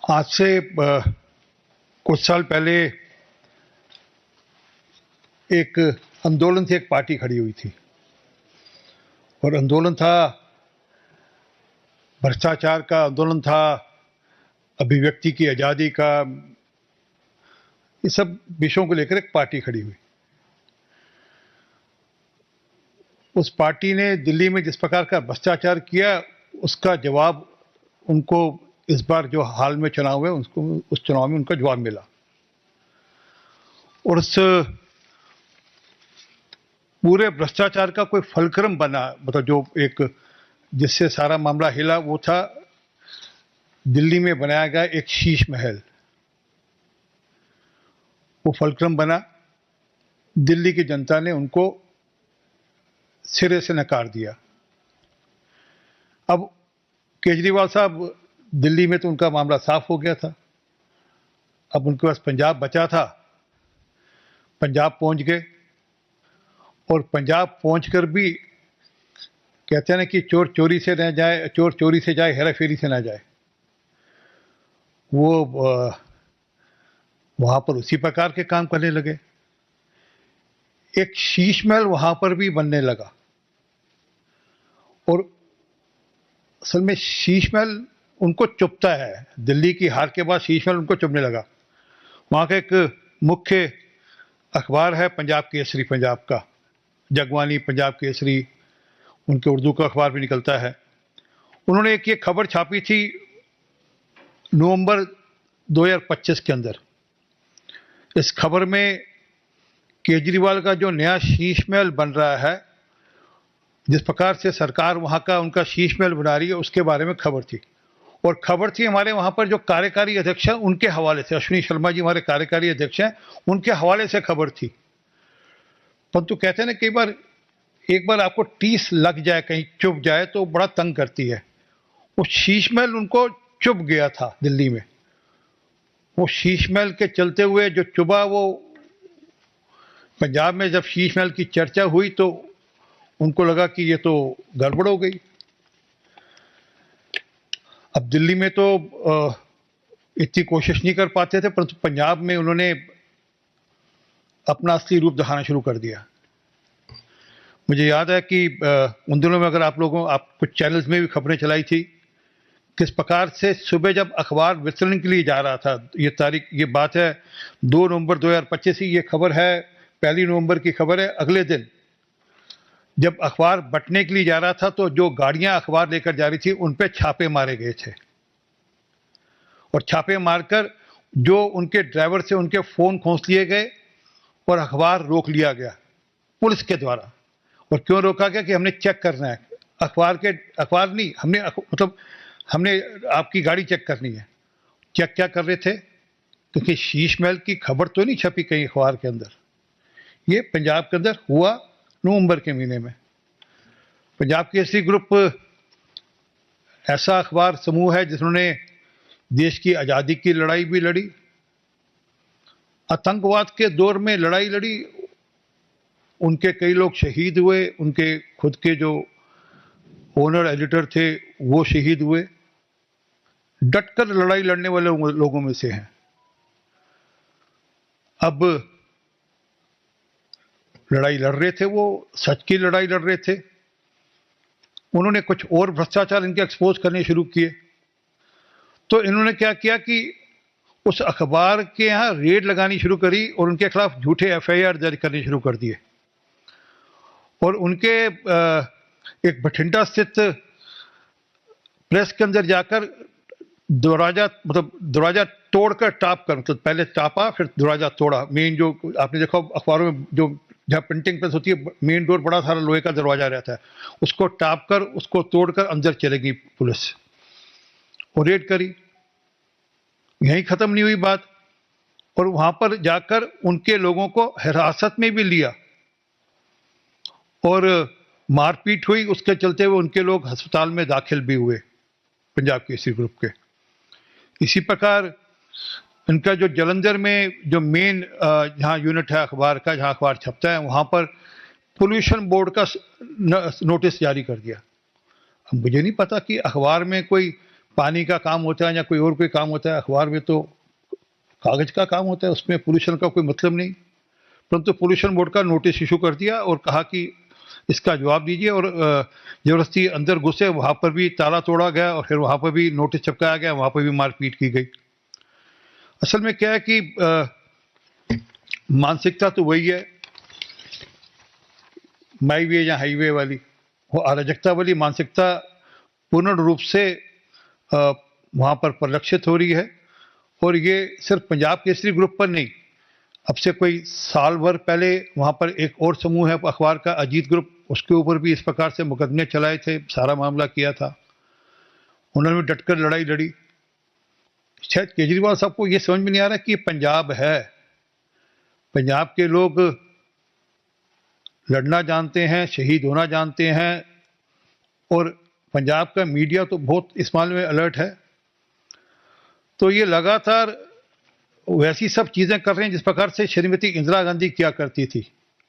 आज से कुछ साल पहले एक आंदोलन से एक पार्टी खड़ी हुई थी और आंदोलन था, भ्रष्टाचार का आंदोलन था, अभिव्यक्ति की आज़ादी का, ये सब विषयों को लेकर एक पार्टी खड़ी हुई। उस पार्टी ने दिल्ली में जिस प्रकार का भ्रष्टाचार किया उसका जवाब उनको इस बार जो हाल में चुनाव हुए उसको उस चुनाव में उनका जवाब मिला। और उस पूरे भ्रष्टाचार का कोई फलक्रम बना, मतलब जो एक जिससे सारा मामला हिला वो था दिल्ली में बनाया गया एक शीश महल। वो फलक्रम बना, दिल्ली की जनता ने उनको सिरे से नकार दिया। अब केजरीवाल साहब दिल्ली में तो उनका मामला साफ हो गया था, अब उनके पास पंजाब बचा था। पंजाब पहुंच गए और पंजाब पहुंचकर भी कहते हैं ना कि चोर चोरी से न जाए, चोर चोरी से जाए, हेरा फेरी से ना जाए। वो वहां पर उसी प्रकार के काम करने लगे। एक शीश महल वहां पर भी बनने लगा और असल में शीश महल उनको चुभता है। दिल्ली की हार के बाद शीश महल उनको चुभने लगा। वहां का एक मुख्य अखबार है पंजाब केसरी, पंजाब का जगबानी पंजाब केसरी, उनके उर्दू का अखबार भी निकलता है। उन्होंने एक ये खबर छापी थी नवंबर 2025 के अंदर। इस खबर में केजरीवाल का जो नया शीश महल बन रहा है, जिस प्रकार से सरकार वहां का उनका शीश महल बना रही है, उसके बारे में खबर थी। और खबर थी हमारे वहां पर जो कार्यकारी अध्यक्ष हैं उनके हवाले से, अश्विनी शर्मा जी हमारे कार्यकारी अध्यक्ष हैं, उनके हवाले से खबर थी। परंतु कहते हैं ना कई बार एक बार आपको टीस लग जाए, कहीं चुभ जाए तो बड़ा तंग करती है। वो शीश महल उनको चुभ गया था दिल्ली में। वो शीश महल के चलते हुए जो चुभा, वो पंजाब में जब शीश महल की चर्चा हुई तो उनको लगा कि ये तो गड़बड़ हो गई। अब दिल्ली में तो इतनी कोशिश नहीं कर पाते थे, परंतु पंजाब में उन्होंने अपना असली रूप दिखाना शुरू कर दिया। मुझे याद है कि उन दिनों में अगर आप कुछ चैनल्स में भी खबरें चलाई थी, किस प्रकार से सुबह जब अखबार वितरण के लिए जा रहा था, ये बात है 2 नवंबर 2025 की, ये खबर है 1 नवंबर की खबर है। अगले दिन जब अखबार बंटने के लिए जा रहा था तो जो गाड़ियां अखबार लेकर जा रही थी उन पे छापे मारे गए थे और छापे मारकर जो उनके ड्राइवर से उनके फोन खोस लिए गए और अखबार रोक लिया गया पुलिस के द्वारा। और क्यों रोका गया कि हमने चेक करना है, अखबार नहीं, हमने आपकी गाड़ी चेक करनी है। चेक क्या कर रहे थे? क्योंकि शीश महल की खबर तो नहीं छपी कहीं अखबार के अंदर। ये पंजाब के अंदर हुआ नवंबर के महीने में। पंजाब केसरी ग्रुप ऐसा अखबार समूह है जिन्होंने देश की आज़ादी की लड़ाई भी लड़ी, आतंकवाद के दौर में लड़ाई लड़ी, उनके कई लोग शहीद हुए, उनके खुद के जो ओनर एडिटर थे वो शहीद हुए। डटकर लड़ाई लड़ने वाले लोगों में से हैं। अब लड़ाई लड़ रहे थे, वो सच की लड़ाई लड़ रहे थे। उन्होंने कुछ और भ्रष्टाचार इनके एक्सपोज करने शुरू किए। तो इन्होंने क्या किया कि उस अखबार के यहाँ रेड लगानी शुरू करी और उनके खिलाफ झूठे एफआईआर दर्ज करने शुरू कर दिए। और उनके एक बठिंडा स्थित प्रेस के अंदर जाकर दरवाजा तोड़कर पहले टापा फिर दरवाजा तोड़ा। मेन जो आपने देखा अखबारों में जो जहाँ प्रिंटिंग प्रेस होती है, मेन डोर बड़ा सारा लोहे का दरवाजा रहता है, उसको टाप कर उसको तोड़कर अंदर चलेगी पुलिस और रेड करी। यहीं खत्म नहीं हुई बात, और वहां पर जाकर उनके लोगों को हिरासत में भी लिया और मारपीट हुई। उसके चलते हुए उनके लोग अस्पताल में दाखिल भी हुए पंजाब केसरी ग्रुप के। इसी प्रकार इनका जो जलंधर में जो मेन जहाँ यूनिट है अखबार का, जहाँ अखबार छपता है, वहाँ पर पोल्यूशन बोर्ड का नोटिस जारी कर दिया। अब मुझे नहीं पता कि अखबार में कोई पानी का काम होता है या कोई और कोई काम होता है, अखबार में तो कागज का काम होता है, उसमें पोल्यूशन का कोई मतलब नहीं। परंतु पोल्यूशन बोर्ड का नोटिस इशू कर दिया और कहा कि इसका जवाब दीजिए, और जबरदस्ती अंदर घुसे, वहां पर भी ताला तोड़ा गया और फिर वहां पर भी नोटिस चिपकाया गया, वहां पर भी मारपीट की गई। असल में क्या है कि मानसिकता तो वही है, माई वे या हाईवे वाली, वो अराजकता वाली मानसिकता पूर्ण रूप से वहां पर परिलक्षित हो रही है। और ये सिर्फ पंजाब केसरी ग्रुप पर नहीं, अब से कोई साल भर पहले वहां पर एक और समूह है अखबार का, अजीत ग्रुप, उसके ऊपर भी इस प्रकार से मुकदमे चलाए थे, सारा मामला किया था, उन्होंने भी डटकर लड़ाई लड़ी। शायद केजरीवाल साहब को ये समझ में नहीं आ रहा कि पंजाब है, पंजाब के लोग लड़ना जानते हैं, शहीद होना जानते हैं, और पंजाब का मीडिया तो बहुत इस मामले में अलर्ट है। तो ये लगातार वैसी सब चीजें कर रहे हैं जिस प्रकार से श्रीमती इंदिरा गांधी किया करती थी।